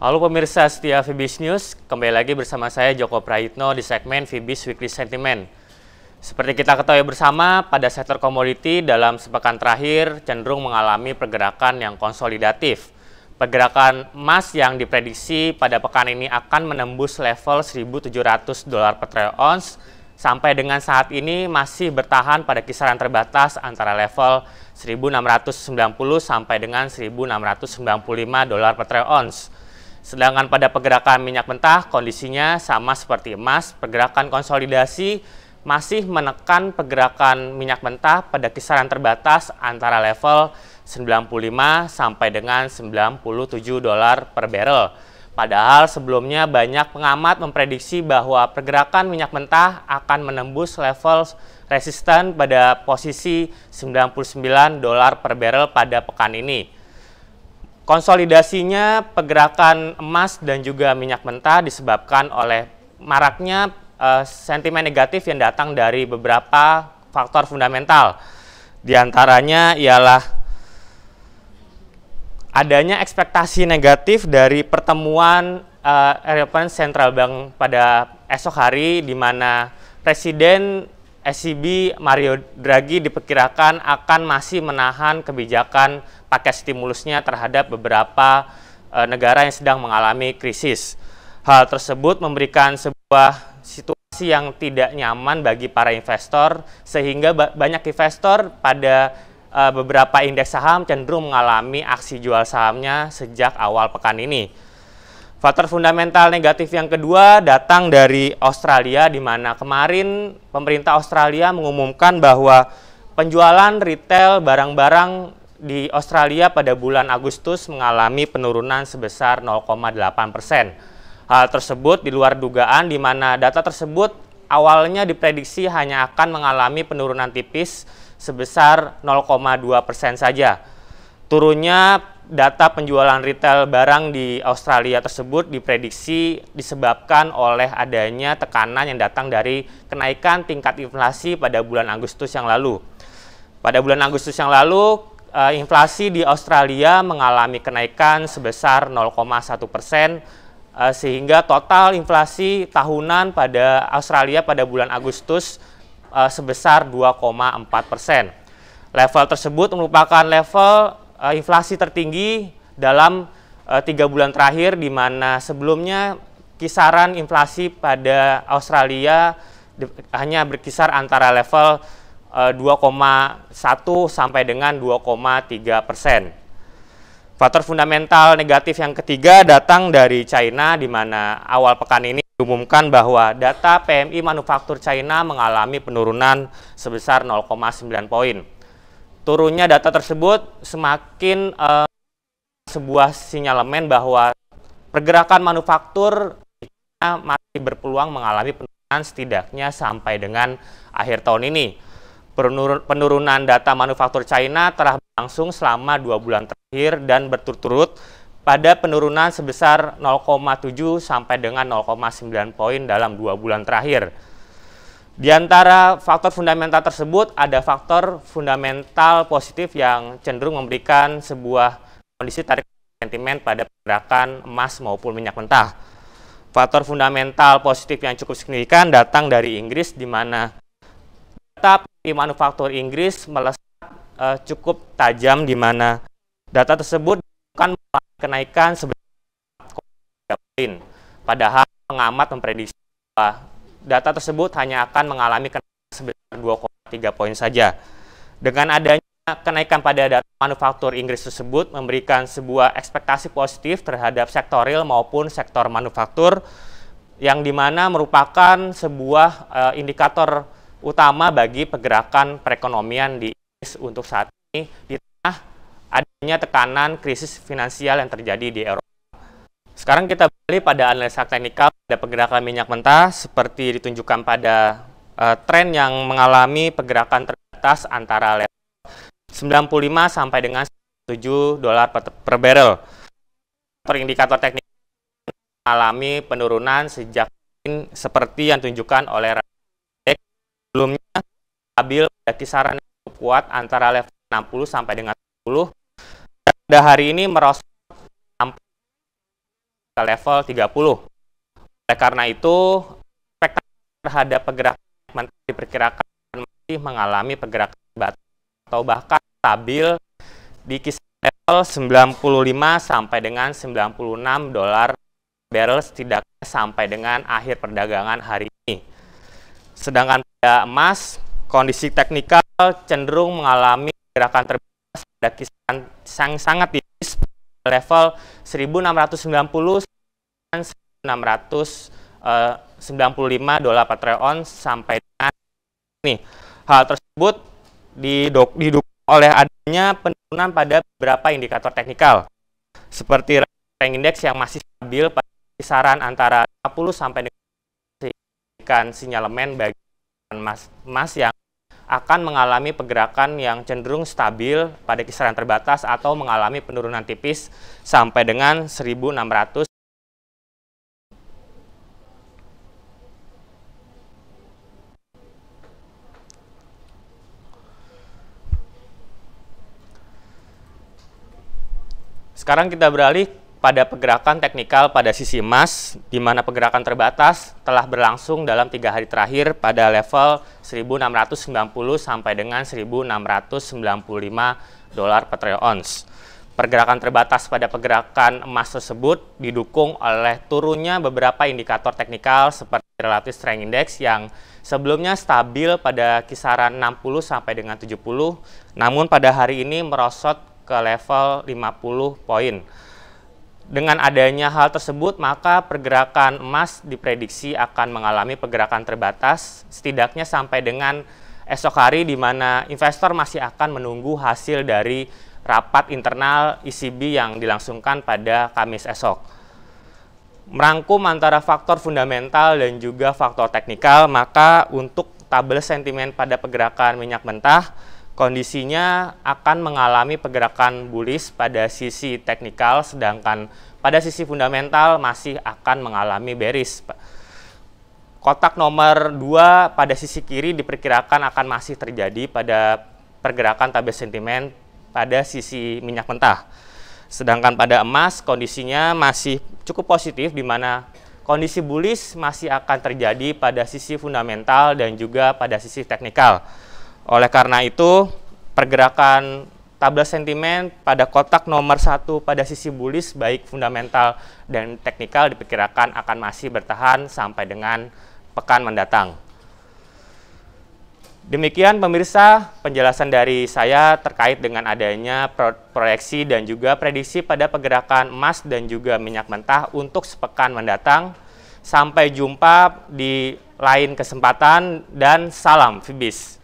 Halo pemirsa setia Fibis News, kembali lagi bersama saya Joko Prayitno di segmen Fibis Weekly Sentiment. Seperti kita ketahui bersama, pada sektor komoditi dalam sepekan terakhir cenderung mengalami pergerakan yang konsolidatif. Pergerakan emas yang diprediksi pada pekan ini akan menembus level $1.700 per troy ounce, sampai dengan saat ini masih bertahan pada kisaran terbatas antara level 1.690 sampai dengan 1.695 per troy ounce. Sedangkan pada pergerakan minyak mentah, kondisinya sama seperti emas, pergerakan konsolidasi masih menekan pergerakan minyak mentah pada kisaran terbatas antara level 95 sampai dengan $97 per barrel. Padahal sebelumnya banyak pengamat memprediksi bahwa pergerakan minyak mentah akan menembus level resisten pada posisi $99 per barrel pada pekan ini. Konsolidasinya pergerakan emas dan juga minyak mentah disebabkan oleh maraknya sentimen negatif yang datang dari beberapa faktor fundamental. Di antaranya ialah adanya ekspektasi negatif dari pertemuan European Central Bank pada esok hari, di mana Presiden ECB Mario Draghi diperkirakan akan masih menahan kebijakan paket stimulusnya terhadap beberapa negara yang sedang mengalami krisis. Hal tersebut memberikan sebuah situasi yang tidak nyaman bagi para investor, sehingga banyak investor pada beberapa indeks saham cenderung mengalami aksi jual sahamnya sejak awal pekan ini. Faktor fundamental negatif yang kedua datang dari Australia, di mana kemarin pemerintah Australia mengumumkan bahwa penjualan retail barang-barang di Australia pada bulan Agustus mengalami penurunan sebesar 0,8%. Hal tersebut di luar dugaan, di mana data tersebut awalnya diprediksi hanya akan mengalami penurunan tipis sebesar 0,2% saja. Turunnya data penjualan retail barang di Australia tersebut diprediksi disebabkan oleh adanya tekanan yang datang dari kenaikan tingkat inflasi pada bulan Agustus yang lalu. Pada bulan Agustus yang lalu, inflasi di Australia mengalami kenaikan sebesar 0,1%, sehingga total inflasi tahunan pada Australia pada bulan Agustus sebesar 2,4%. Level tersebut merupakan level inflasi tertinggi dalam 3 bulan terakhir, di mana sebelumnya kisaran inflasi pada Australia hanya berkisar antara level 2,1 sampai dengan 2,3%. Faktor fundamental negatif yang ketiga datang dari China, di mana awal pekan ini diumumkan bahwa data PMI manufaktur China mengalami penurunan sebesar 0,9 poin. Turunnya data tersebut semakin sebuah sinyalemen bahwa pergerakan manufaktur masih berpeluang mengalami penurunan setidaknya sampai dengan akhir tahun ini. Penurunan data manufaktur China telah berlangsung selama 2 bulan terakhir dan berturut-turut pada penurunan sebesar 0,7 sampai dengan 0,9 poin dalam 2 bulan terakhir. Di antara faktor fundamental tersebut ada faktor fundamental positif yang cenderung memberikan sebuah kondisi tarik sentimen pada pergerakan emas maupun minyak mentah. Faktor fundamental positif yang cukup signifikan datang dari Inggris, di mana data PMI manufaktur Inggris melesat cukup tajam, di mana data tersebut akan kenaikan sebesar 4,3 poin. Padahal pengamat memprediksi bahwa data tersebut hanya akan mengalami kenaikan sebesar 2,3 poin saja. Dengan adanya kenaikan pada data manufaktur Inggris tersebut memberikan sebuah ekspektasi positif terhadap sektor real maupun sektor manufaktur, yang dimana merupakan sebuah indikator utama bagi pergerakan perekonomian di Inggris untuk saat ini di tengah adanya tekanan krisis finansial yang terjadi di Eropa. Sekarang kita beralih pada analisa teknikal pada pergerakan minyak mentah, seperti ditunjukkan pada tren yang mengalami pergerakan terbatas antara level 95 sampai dengan $7 per barrel. Indikator teknik mengalami penurunan sejak ini, seperti yang ditunjukkan oleh sebelumnya stabil pada kisaran yang cukup kuat antara level 60 sampai dengan 10. Pada hari ini merosot ke level 30. Oleh karena itu, ekspektasi terhadap pergerakan mentah diperkirakan masih mengalami pergerakan batas atau bahkan stabil di kisaran level 95 sampai dengan 96 dolar barrel setidaknya sampai dengan akhir perdagangan hari ini. Sedangkan pada emas, kondisi teknikal cenderung mengalami gerakan terbatas pada kisaran yang sangat tipis level 1690 dan 1695 dolar per troy ounce sampai dengan ini. Hal tersebut didukung oleh adanya penurunan pada beberapa indikator teknikal seperti rank index yang masih stabil pada kisaran antara 50 sampai dengan sinyalemen bagi emas yang akan mengalami pergerakan yang cenderung stabil pada kisaran terbatas atau mengalami penurunan tipis sampai dengan 1600. Sekarang kita beralih pada pergerakan teknikal pada sisi emas, di mana pergerakan terbatas telah berlangsung dalam 3 hari terakhir pada level 1690 sampai dengan 1695 dolar per troy ounce. Pergerakan terbatas pada pergerakan emas tersebut didukung oleh turunnya beberapa indikator teknikal seperti relative strength index yang sebelumnya stabil pada kisaran 60 sampai dengan 70, namun pada hari ini merosot ke level 50 poin. Dengan adanya hal tersebut, maka pergerakan emas diprediksi akan mengalami pergerakan terbatas setidaknya sampai dengan esok hari, di mana investor masih akan menunggu hasil dari rapat internal ECB yang dilangsungkan pada Kamis esok. Merangkum antara faktor fundamental dan juga faktor teknikal, maka untuk tabel sentimen pada pergerakan minyak mentah, kondisinya akan mengalami pergerakan bullish pada sisi teknikal, sedangkan pada sisi fundamental masih akan mengalami bearish. Kotak nomor 2 pada sisi kiri diperkirakan akan masih terjadi pada pergerakan tabel sentimen pada sisi minyak mentah. Sedangkan pada emas kondisinya masih cukup positif, di mana kondisi bullish masih akan terjadi pada sisi fundamental dan juga pada sisi teknikal. Oleh karena itu, pergerakan tabel sentimen pada kotak nomor 1 pada sisi bullish baik fundamental dan teknikal diperkirakan akan masih bertahan sampai dengan pekan mendatang. Demikian pemirsa penjelasan dari saya terkait dengan adanya proyeksi dan juga prediksi pada pergerakan emas dan juga minyak mentah untuk sepekan mendatang. Sampai jumpa di lain kesempatan dan salam Fibis.